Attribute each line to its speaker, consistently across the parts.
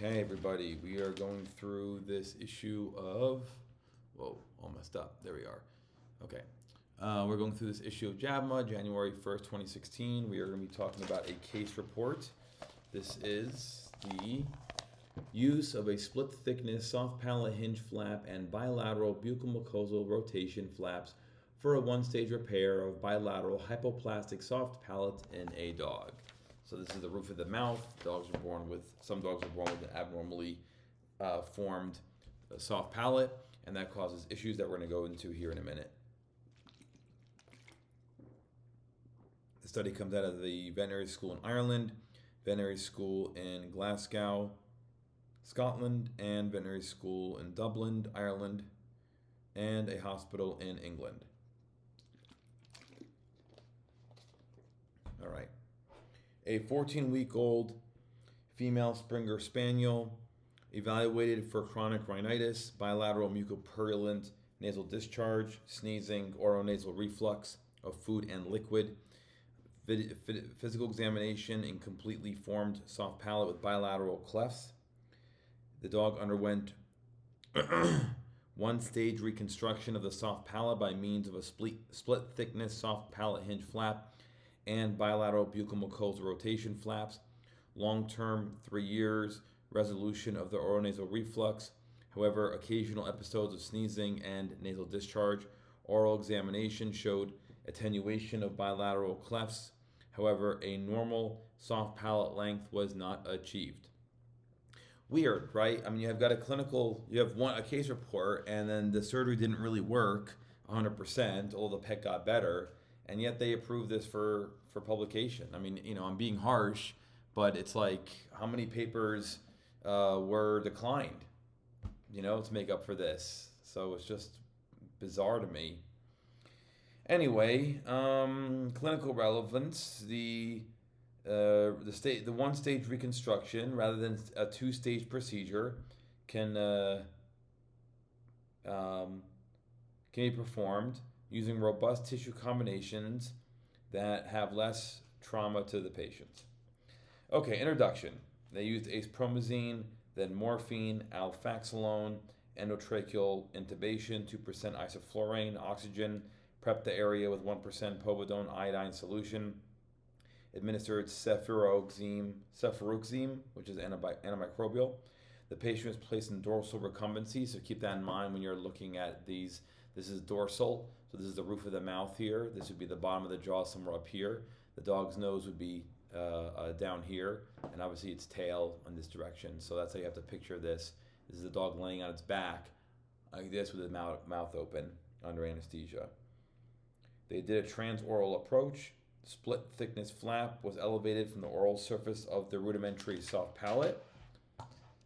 Speaker 1: Okay, everybody, we are going through this issue of, whoa, all messed up. There we are. Okay. We're going through this issue of JAVMA, January 1st, 2016. We are going to be talking about a case report. This is the use of a split thickness soft palate hinge flap and bilateral buccal mucosal rotation flaps for a one-stage repair of bilateral hypoplastic soft palate in a dog. So this is the roof of the mouth. Some dogs are born with an abnormally formed soft palate, and that causes issues that we're going to go into here in a minute. The study comes out of the veterinary school in Ireland, veterinary school in Glasgow, Scotland, and veterinary school in Dublin, Ireland, and a hospital in England. All right. A 14-week-old female Springer Spaniel evaluated for chronic rhinitis, bilateral mucopurulent nasal discharge, sneezing, oronasal reflux of food and liquid, physical examination in completely formed soft palate with bilateral clefts. The dog underwent one-stage reconstruction of the soft palate by means of a split-thickness soft palate hinge flap and bilateral buccal mucosal rotation flaps. Long-term, 3 years, resolution of the oronasal reflux. However, occasional episodes of sneezing and nasal discharge. Oral examination showed attenuation of bilateral clefts. However, a normal soft palate length was not achieved. Weird, right? I mean, you have a case report, and then the surgery didn't really work 100%, although the pet got better. And yet they approved this for publication. I mean, I'm being harsh, but it's like, how many papers were declined, to make up for this? So it's just bizarre to me. Anyway, clinical relevance: the one-stage reconstruction rather than a two-stage procedure can be performed using robust tissue combinations that have less trauma to the patient. Okay, introduction. They used acepromazine, then morphine, alfaxalone, endotracheal intubation, 2% isoflurane, oxygen, prep the area with 1% povidone iodine solution, administered cefuroxime, which is antimicrobial. The patient was placed in dorsal recumbency, so keep that in mind when you're looking at these. This is dorsal, so this is the roof of the mouth here. This would be the bottom of the jaw somewhere up here. The dog's nose would be down here, and obviously its tail in this direction. So that's how you have to picture this. This is the dog laying on its back like this with the mouth open under anesthesia. They did a transoral approach. Split thickness flap was elevated from the oral surface of the rudimentary soft palate.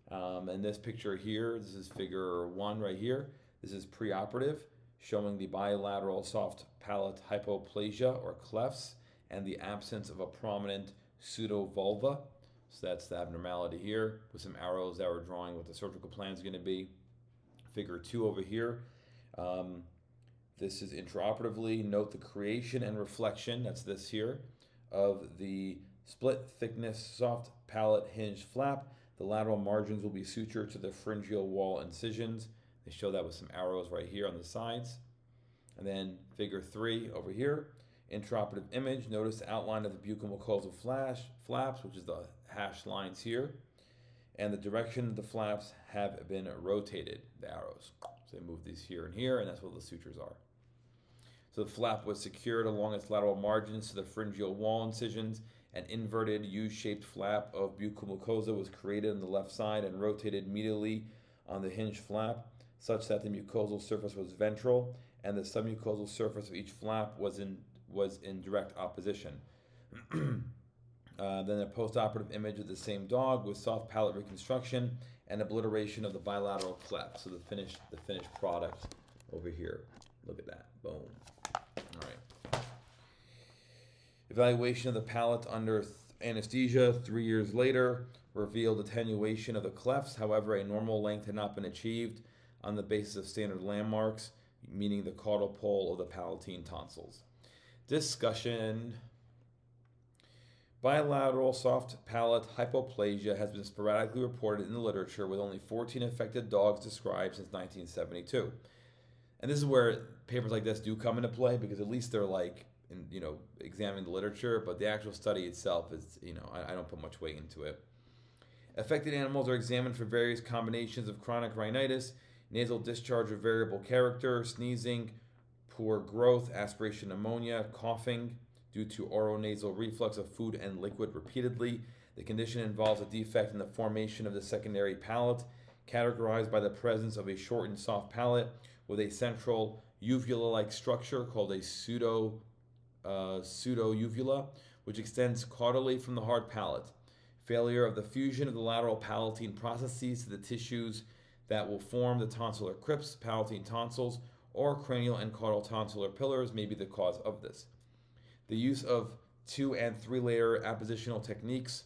Speaker 1: And this picture here, this is figure 1 right here. This is preoperative, showing the bilateral soft palate hypoplasia or clefts and the absence of a prominent pseudovulva. So that's the abnormality here, with some arrows that we're drawing what the surgical plan is going to be. Figure 2 over here. This is intraoperatively. Note the creation and reflection, that's this here, of the split thickness soft palate hinge flap. The lateral margins will be sutured to the pharyngeal wall incisions. They show that with some arrows right here on the sides. And then figure 3 over here, intraoperative image. Notice the outline of the buccal mucosal flaps, which is the hashed lines here. And the direction of the flaps have been rotated, the arrows. So they move these here and here, and that's what the sutures are. So the flap was secured along its lateral margins to the pharyngeal wall incisions. An inverted U-shaped flap of buccal mucosa was created on the left side and rotated medially on the hinge flap, such that the mucosal surface was ventral and the submucosal surface of each flap was in direct opposition. Then a postoperative image of the same dog with soft palate reconstruction and obliteration of the bilateral cleft. So the finished product over here. Look at that. Boom. All right. Evaluation of the palate under anesthesia 3 years later revealed attenuation of the clefts. However, a normal length had not been achieved on the basis of standard landmarks, meaning the caudal pole of the palatine tonsils. Discussion. Bilateral soft palate hypoplasia has been sporadically reported in the literature, with only 14 affected dogs described since 1972. And this is where papers like this do come into play, because at least they're like, examining the literature, but the actual study itself is, I don't put much weight into it. Affected animals are examined for various combinations of chronic rhinitis, nasal discharge of variable character, sneezing, poor growth, aspiration pneumonia, coughing due to oronasal reflux of food and liquid repeatedly. The condition involves a defect in the formation of the secondary palate, categorized by the presence of a shortened soft palate with a central uvula-like structure called a pseudo-uvula, which extends caudally from the hard palate. Failure of the fusion of the lateral palatine processes to the tissues that will form the tonsillar crypts, palatine tonsils, or cranial and caudal tonsillar pillars may be the cause of this. The use of 2 and 3 layer appositional techniques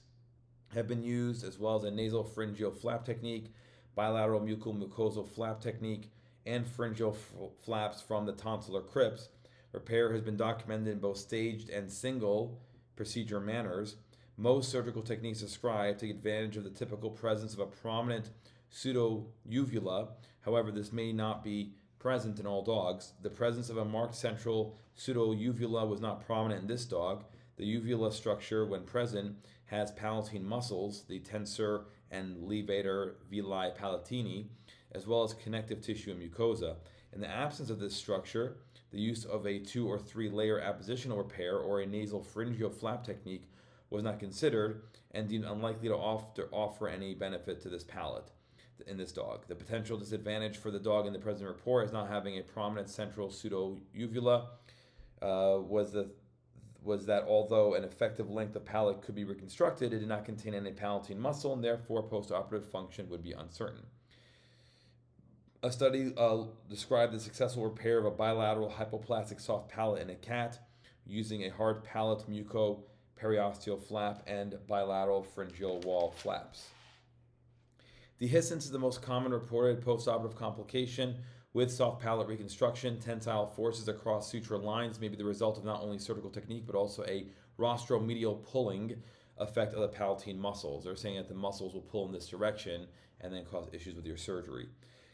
Speaker 1: have been used, as well as a nasal pharyngeal flap technique, bilateral mucosal flap technique, and pharyngeal flaps from the tonsillar crypts. Repair has been documented in both staged and single procedure manners. Most surgical techniques described take advantage of the typical presence of a prominent pseudo-uvula. However, this may not be present in all dogs. The presence of a marked central pseudo-uvula was not prominent in this dog. The uvula structure, when present, has palatine muscles, the tensor and levator villi palatini, as well as connective tissue and mucosa. In the absence of this structure, the use of a 2 or 3 layer appositional repair or a nasal pharyngeal flap technique was not considered and deemed unlikely to offer any benefit to this palate in this dog. The potential disadvantage for the dog in the present report as not having a prominent central pseudo-uvula was that although an effective length of palate could be reconstructed, it did not contain any palatine muscle, and therefore postoperative function would be uncertain. A study described the successful repair of a bilateral hypoplastic soft palate in a cat using a hard palate muco-periosteal flap and bilateral pharyngeal wall flaps. Dehiscence is the most common reported postoperative complication with soft palate reconstruction. Tensile forces across sutural lines may be the result of not only surgical technique but also a rostromedial pulling effect of the palatine muscles. They're saying that the muscles will pull in this direction and then cause issues with your surgery.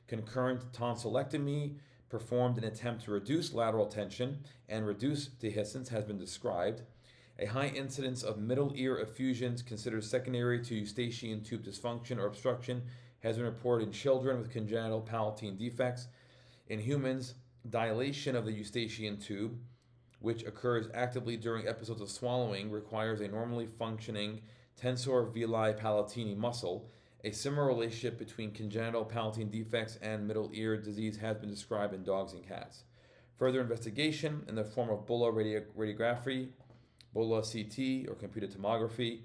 Speaker 1: Concurrent tonsillectomy performed in an attempt to reduce lateral tension and reduce dehiscence has been described. A high incidence of middle ear effusions considered secondary to eustachian tube dysfunction or obstruction has been reported in children with congenital palatine defects. In humans, dilation of the eustachian tube, which occurs actively during episodes of swallowing, requires a normally functioning tensor villi palatini muscle. A similar relationship between congenital palatine defects and middle ear disease has been described in dogs and cats. Further investigation in the form of bulla radiography, bulla CT or computed tomography,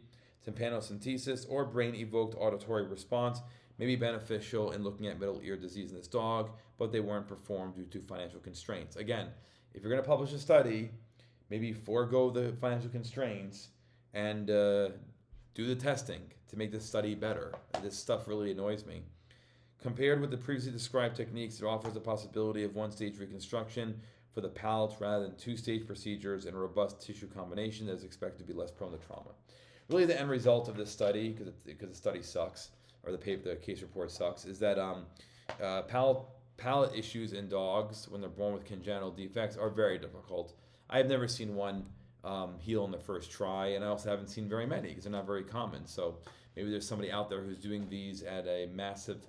Speaker 1: tympanocentesis, or brain-evoked auditory response may be beneficial in looking at middle ear disease in this dog, but they weren't performed due to financial constraints. Again, if you're going to publish a study, maybe forego the financial constraints and do the testing to make this study better. This stuff really annoys me. Compared with the previously described techniques, it offers the possibility of one-stage reconstruction for the palate rather than 2-stage procedures and a robust tissue combination that is expected to be less prone to trauma. Really, the end result of this study, because the study sucks, or the case report sucks, is that palate issues in dogs when they're born with congenital defects are very difficult. I've never seen one heal in the first try, and I also haven't seen very many because they're not very common. So maybe there's somebody out there who's doing these at a massive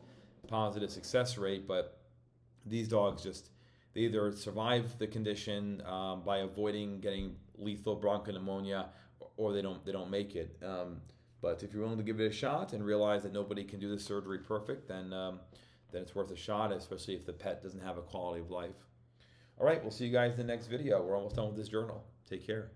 Speaker 1: positive success rate, but these dogs they either survive the condition by avoiding getting lethal bronchopneumonia, or they don't make it. But if you're willing to give it a shot and realize that nobody can do this surgery perfect, then it's worth a shot, especially if the pet doesn't have a quality of life. All right, we'll see you guys in the next video. We're almost done with this journal. Take care.